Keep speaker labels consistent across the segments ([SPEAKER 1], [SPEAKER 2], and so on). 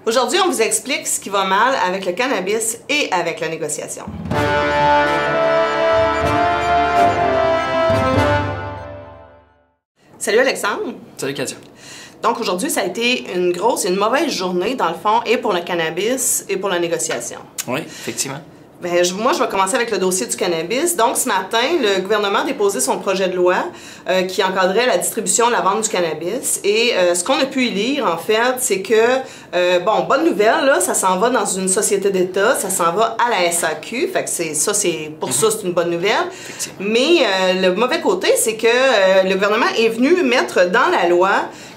[SPEAKER 1] Aujourd'hui, on vous explique ce qui va mal avec le cannabis et avec la négociation. Salut Alexandre.
[SPEAKER 2] Salut Katia.
[SPEAKER 1] Donc aujourd'hui, ça a été une mauvaise journée dans le fond, et pour le cannabis et pour la négociation.
[SPEAKER 2] Oui, effectivement.
[SPEAKER 1] Bien, moi, je vais commencer avec le dossier du cannabis. Donc, ce matin, le gouvernement a déposé son projet de loi qui encadrait la distribution et la vente du cannabis. Et ce qu'on a pu y lire, en fait, c'est que, bonne nouvelle, là, ça s'en va dans une société d'État, ça s'en va à la SAQ. Fait que pour ça, c'est une bonne nouvelle. Mais le mauvais côté, c'est que le gouvernement est venu mettre dans la loi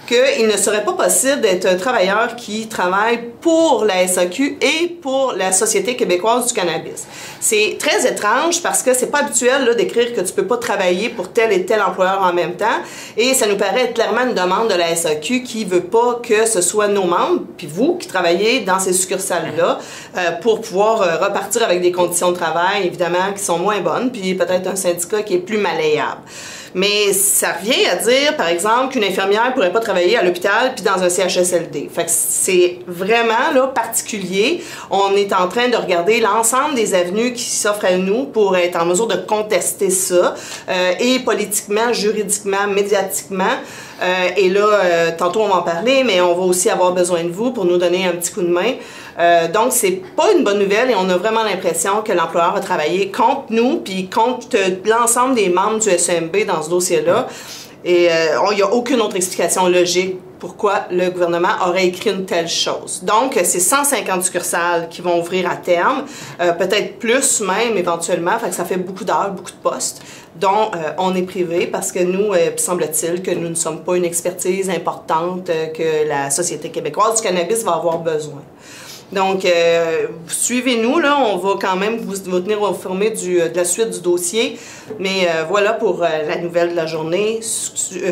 [SPEAKER 1] qu'il ne serait pas possible d'être un travailleur qui travaille pour la SAQ et pour la Société québécoise du cannabis. C'est très étrange parce que c'est pas habituel d'écrire que tu peux pas travailler pour tel et tel employeur en même temps, et ça nous paraît être clairement une demande de la SAQ qui veut pas que ce soit nos membres, puis vous qui travaillez dans ces succursales-là, pour pouvoir repartir avec des conditions de travail, évidemment, qui sont moins bonnes, puis peut-être un syndicat qui est plus malléable. Mais ça revient à dire, par exemple, qu'une infirmière ne pourrait pas travailler à l'hôpital puis dans un CHSLD. Fait que c'est vraiment là, particulier. On est en train de regarder l'ensemble des avenues qui s'offrent à nous pour être en mesure de contester ça, et politiquement, juridiquement, médiatiquement. Et là, tantôt on va en parler, mais on va aussi avoir besoin de vous pour nous donner un petit coup de main. Donc, c'est pas une bonne nouvelle et on a vraiment l'impression que l'employeur a travaillé contre nous puis contre l'ensemble des membres du SEMB dans ce dossier-là. Et il n'y a aucune autre explication logique pourquoi le gouvernement aurait écrit une telle chose. Donc, c'est 150 succursales qui vont ouvrir à terme, peut-être plus même éventuellement, fait que ça fait beaucoup d'heures, beaucoup de postes, dont on est privé parce que nous, semble-t-il que nous ne sommes pas une expertise importante que la Société québécoise du cannabis va avoir besoin. Donc, suivez-nous, là, on va quand même vous tenir informé de la suite du dossier. Mais voilà pour la nouvelle de la journée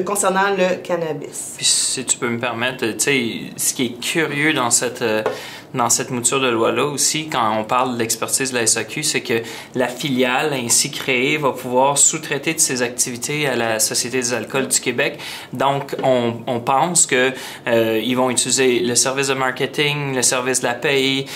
[SPEAKER 1] concernant le cannabis.
[SPEAKER 2] Puis si tu peux me permettre, tu sais, ce qui est curieux dans cette mouture de loi-là aussi, quand on parle de l'expertise de la SAQ, c'est que la filiale ainsi créée va pouvoir sous-traiter de ses activités à la Société des alcools du Québec. Donc, on pense que ils vont utiliser le service de marketing, le service de la paye,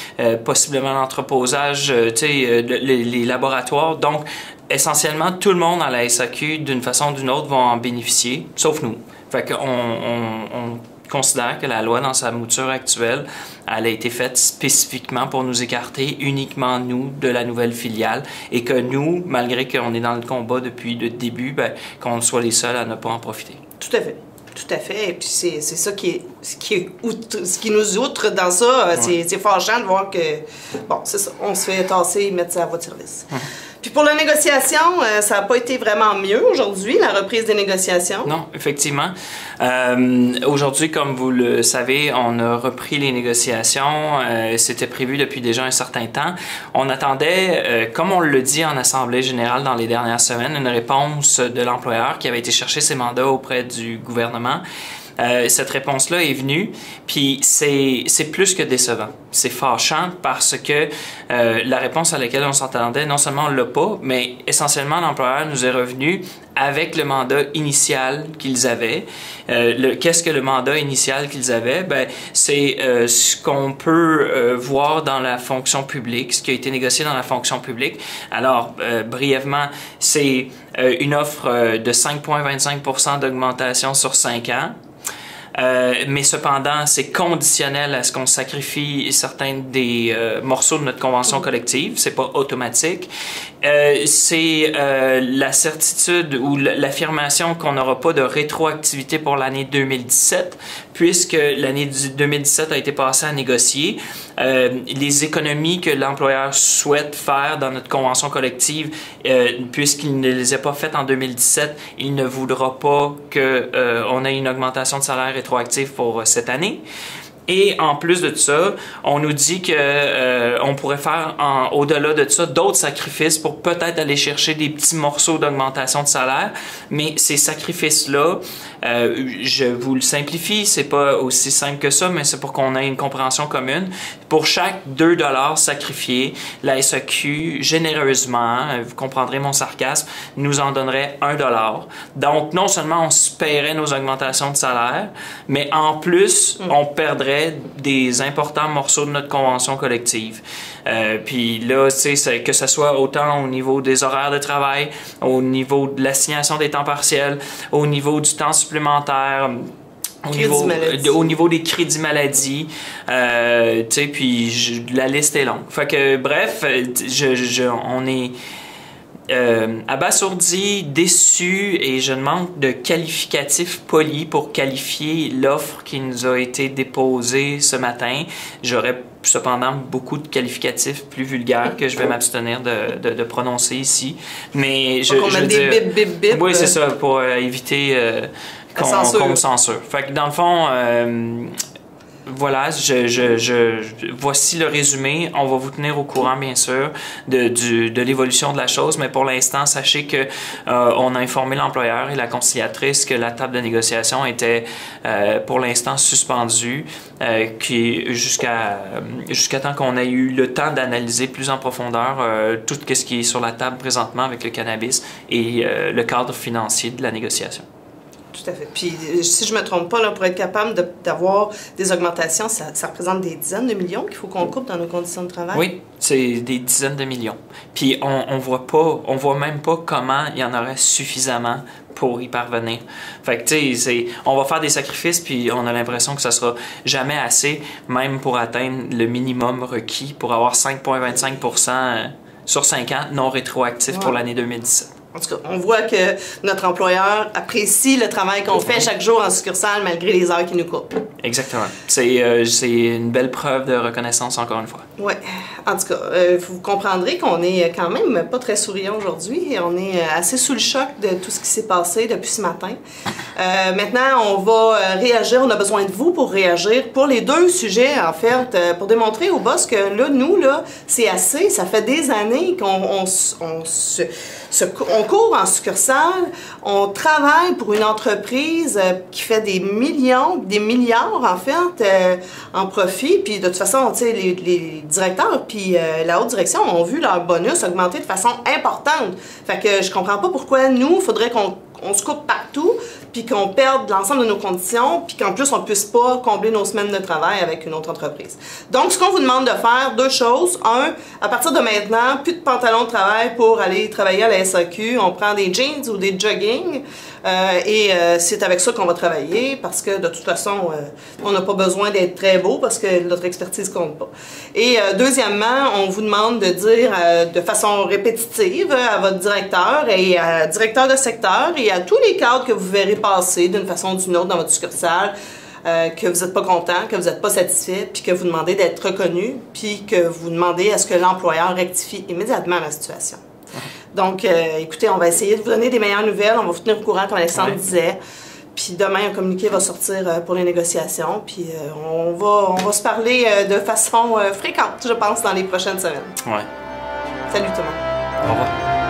[SPEAKER 2] possiblement l'entreposage, tu sais, les laboratoires. Donc, essentiellement, tout le monde à la SAQ, d'une façon ou d'une autre, va en bénéficier, sauf nous. Fait qu'on considère que la loi, dans sa mouture actuelle, elle a été faite spécifiquement pour nous écarter uniquement, nous, de la nouvelle filiale, et que nous, malgré qu'on est dans le combat depuis le début, qu'on soit les seuls à ne pas en profiter.
[SPEAKER 1] Tout à fait. Tout à fait. Et puis c'est ça ce qui nous outre dans ça. Ouais. C'est fâchant de voir que, bon, c'est ça, on se fait tasser et mettre ça à votre service. Puis pour la négociation, ça n'a pas été vraiment mieux aujourd'hui, la reprise des négociations.
[SPEAKER 2] Non, effectivement. Aujourd'hui, comme vous le savez, on a repris les négociations. C'était prévu depuis déjà un certain temps. On attendait, comme on le dit en Assemblée générale dans les dernières semaines, une réponse de l'employeur qui avait été chercher ses mandats auprès du gouvernement. Cette réponse-là est venue, puis c'est plus que décevant. C'est fâchant parce que la réponse à laquelle on s'attendait, non seulement on l'a pas, mais essentiellement l'employeur nous est revenu avec le mandat initial qu'ils avaient. Qu'est-ce que le mandat initial qu'ils avaient? Ben, c'est ce qu'on peut voir dans la fonction publique, ce qui a été négocié dans la fonction publique. Alors, brièvement, c'est une offre de 5,25% d'augmentation sur 5 ans. Mais cependant, c'est conditionnel à ce qu'on sacrifie certains des morceaux de notre convention collective. C'est pas automatique. C'est la certitude ou l'affirmation qu'on n'aura pas de rétroactivité pour l'année 2017, puisque l'année 2017 a été passée à négocier. Les économies que l'employeur souhaite faire dans notre convention collective, puisqu'il ne les a pas faites en 2017, il ne voudra pas qu'on ait une augmentation de salaire rétroactive pour cette année. Et en plus de ça, on nous dit que on pourrait faire au-delà de ça d'autres sacrifices pour peut-être aller chercher des petits morceaux d'augmentation de salaire. Mais ces sacrifices-là, je vous le simplifie, c'est pas aussi simple que ça, mais c'est pour qu'on ait une compréhension commune. Pour chaque 2 $ sacrifiés, la SAQ, généreusement, vous comprendrez mon sarcasme, nous en donnerait 1 $. Donc, non seulement on se paierait nos augmentations de salaire, mais en plus, on perdrait retirait des importants morceaux de notre convention collective. Puis là, tu sais, que ce soit autant au niveau des horaires de travail, au niveau de l'assignation des temps partiels, au niveau du temps supplémentaire, au niveau des crédits maladie, tu sais, puis la liste est longue. Fait que, bref, on est abasourdi, déçu, et je demande de qualificatifs polis pour qualifier l'offre qui nous a été déposée ce matin. J'aurais cependant beaucoup de qualificatifs plus vulgaires que je vais m'abstenir de prononcer ici. Mais je veux dire,
[SPEAKER 1] bip, bip, bip.
[SPEAKER 2] Oui, c'est ça, pour éviter qu'on me censure. Fait que dans le fond, voilà, voici le résumé. On va vous tenir au courant, bien sûr, de l'évolution de la chose, mais pour l'instant, sachez que on a informé l'employeur et la conciliatrice que la table de négociation était pour l'instant suspendue, jusqu'à temps qu'on ait eu le temps d'analyser plus en profondeur tout ce qui est sur la table présentement avec le cannabis et le cadre financier de la négociation.
[SPEAKER 1] Tout à fait. Puis, si je ne me trompe pas, là, pour être capable d'avoir des augmentations, ça représente des dizaines de millions qu'il faut qu'on coupe dans nos conditions de travail?
[SPEAKER 2] Oui, c'est des dizaines de millions. Puis, on voit même pas comment il y en aurait suffisamment pour y parvenir. Fait que, tu sais, on va faire des sacrifices, puis on a l'impression que ça sera jamais assez, même pour atteindre le minimum requis pour avoir 5,25% sur 5 ans non rétroactif pour l'année 2017.
[SPEAKER 1] En tout cas, on voit que notre employeur apprécie le travail qu'on fait chaque jour en succursale malgré les heures qu'il nous coupe.
[SPEAKER 2] Exactement. C'est une belle preuve de reconnaissance, encore une fois.
[SPEAKER 1] Oui. En tout cas, vous comprendrez qu'on est quand même pas très souriant aujourd'hui et on est assez sous le choc de tout ce qui s'est passé depuis ce matin. Maintenant, on va réagir. On a besoin de vous pour réagir pour les deux sujets, en fait, pour démontrer au boss que là, nous, c'est assez. Ça fait des années qu'on court en succursale, on travaille pour une entreprise qui fait des millions, des milliards en fait, en profit. Puis de toute façon, tu sais, les directeurs puis la haute direction ont vu leur bonus augmenter de façon importante. Fait que je comprends pas pourquoi nous, il faudrait qu'on se coupe partout, puis qu'on perde l'ensemble de nos conditions, puis qu'en plus, on ne puisse pas combler nos semaines de travail avec une autre entreprise. Donc, ce qu'on vous demande de faire, deux choses. Un, à partir de maintenant, plus de pantalons de travail pour aller travailler à la SAQ. On prend des jeans ou des jogging, et c'est avec ça qu'on va travailler, parce que de toute façon, on n'a pas besoin d'être très beau, parce que notre expertise compte pas. Et deuxièmement, on vous demande de dire de façon répétitive à votre directeur et à directeur de secteur et à tous les cadres que vous verrez passer d'une façon ou d'une autre dans votre succursale, que vous n'êtes pas content, que vous n'êtes pas satisfait, puis que vous demandez d'être reconnu, puis que vous demandez à ce que l'employeur rectifie immédiatement la situation. Donc, écoutez, on va essayer de vous donner des meilleures nouvelles, on va vous tenir au courant, comme Alexandre disait. Puis demain, un communiqué va sortir pour les négociations, puis on va se parler de façon fréquente, je pense, dans les prochaines semaines.
[SPEAKER 2] Ouais.
[SPEAKER 1] Salut tout le monde.
[SPEAKER 2] Au revoir.